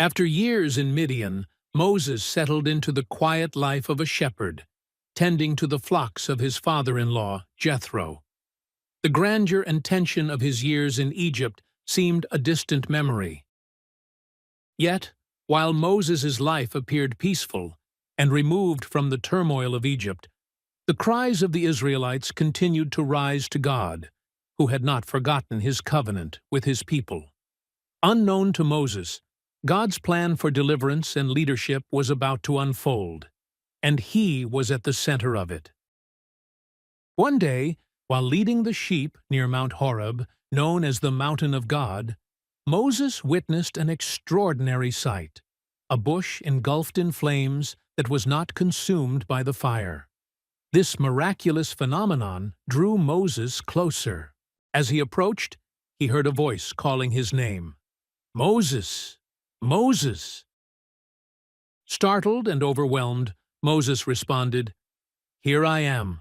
After years in Midian, Moses settled into the quiet life of a shepherd, tending to the flocks of his father-in-law, Jethro. The grandeur and tension of his years in Egypt seemed a distant memory. Yet, while Moses' life appeared peaceful and removed from the turmoil of Egypt, the cries of the Israelites continued to rise to God, who had not forgotten his covenant with his people. Unknown to Moses, God's plan for deliverance and leadership was about to unfold, and he was at the center of it. One day, while leading the sheep near Mount Horeb, known as the Mountain of God, Moses witnessed an extraordinary sight, a bush engulfed in flames that was not consumed by the fire. This miraculous phenomenon drew Moses closer. As he approached, he heard a voice calling his name, "Moses! Moses!" Startled and overwhelmed, Moses responded, "Here I am."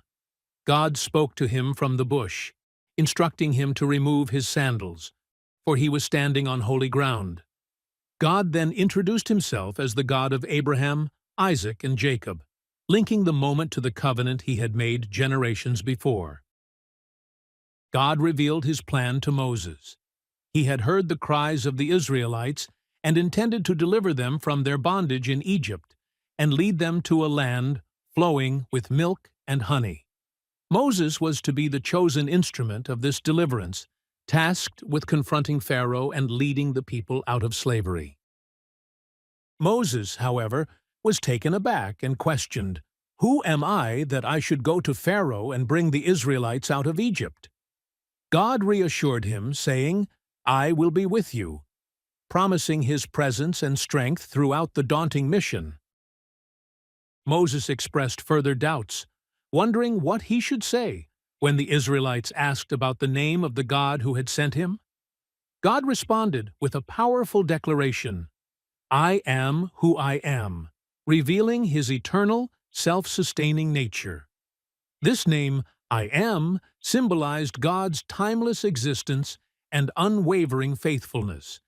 God spoke to him from the bush, instructing him to remove his sandals, for he was standing on holy ground. God then introduced himself as the God of Abraham, Isaac, and Jacob, linking the moment to the covenant he had made generations before. God revealed his plan to Moses. He had heard the cries of the Israelites and intended to deliver them from their bondage in Egypt and lead them to a land flowing with milk and honey. Moses was to be the chosen instrument of this deliverance, tasked with confronting Pharaoh and leading the people out of slavery. Moses, however, was taken aback and questioned, "Who am I that I should go to Pharaoh and bring the Israelites out of Egypt?" God reassured him, saying, "I will be with you," promising his presence and strength throughout the daunting mission. Moses expressed further doubts, wondering what he should say when the Israelites asked about the name of the God who had sent him. God responded with a powerful declaration, "I am who I am," revealing his eternal, self-sustaining nature. This name, I Am, symbolized God's timeless existence and unwavering faithfulness.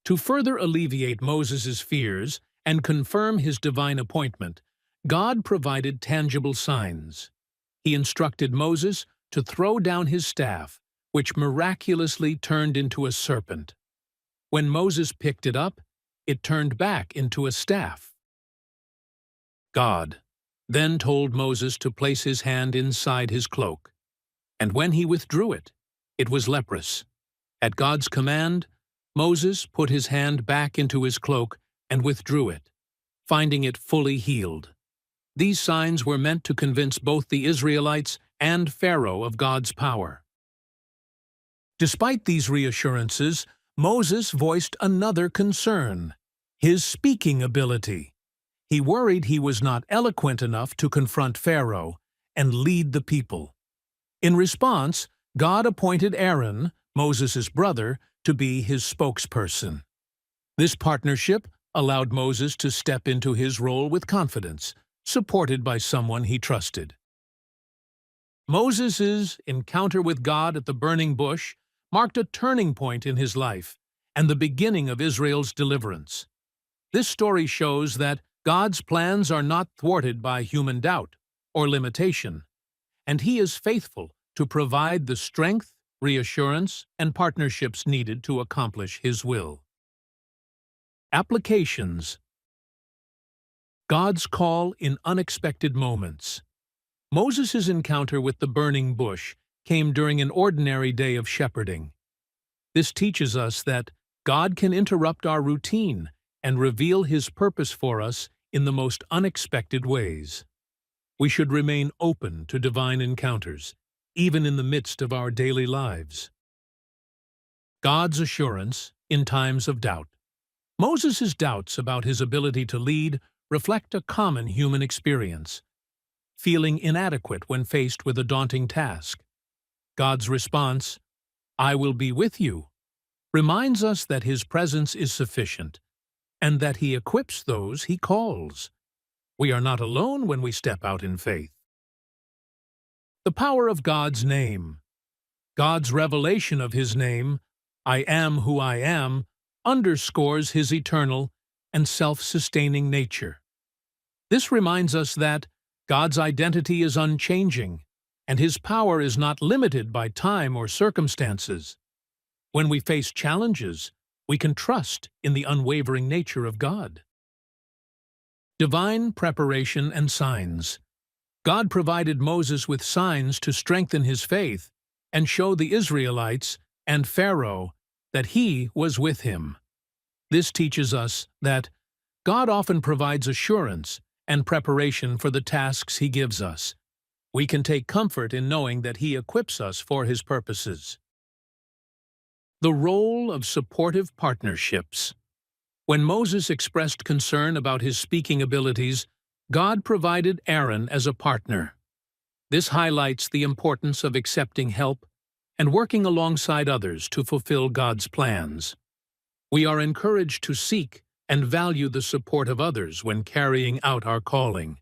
To further alleviate Moses' fears and confirm his divine appointment, God provided tangible signs. He instructed Moses to throw down his staff, which miraculously turned into a serpent. When Moses picked it up, it turned back into a staff. God then told Moses to place his hand inside his cloak, and when he withdrew it, it was leprous. At God's command, Moses put his hand back into his cloak and withdrew it, finding it fully healed. These signs were meant to convince both the Israelites and Pharaoh of God's power. Despite these reassurances, Moses voiced another concern: his speaking ability. He worried he was not eloquent enough to confront Pharaoh and lead the people. In response, God appointed Aaron, Moses' brother, to be his spokesperson. This partnership allowed Moses to step into his role with confidence, supported by someone he trusted. Moses' encounter with God at the burning bush marked a turning point in his life and the beginning of Israel's deliverance. This story shows that God's plans are not thwarted by human doubt or limitation, and He is faithful to provide the strength, reassurance, and partnerships needed to accomplish His will. Applications. God's call in unexpected moments. Moses' encounter with the burning bush came during an ordinary day of shepherding. This teaches us that God can interrupt our routine and reveal His purpose for us in the most unexpected ways. We should remain open to divine encounters, even in the midst of our daily lives. God's assurance in times of doubt. Moses' doubts about his ability to lead reflect a common human experience, feeling inadequate when faced with a daunting task. God's response, "I will be with you," reminds us that His presence is sufficient and that He equips those He calls. We are not alone when we step out in faith. The power of God's name. God's revelation of His name, "I am who I am," underscores his eternal and self-sustaining nature. This reminds us that God's identity is unchanging, and his power is not limited by time or circumstances. When we face challenges, we can trust in the unwavering nature of God. Divine preparation and signs. God provided Moses with signs to strengthen his faith and show the Israelites and Pharaoh that he was with him. This teaches us that God often provides assurance and preparation for the tasks he gives us. We can take comfort in knowing that he equips us for his purposes. The role of supportive partnerships. When Moses expressed concern about his speaking abilities, God provided Aaron as a partner. This highlights the importance of accepting help and working alongside others to fulfill God's plans. We are encouraged to seek and value the support of others when carrying out our calling.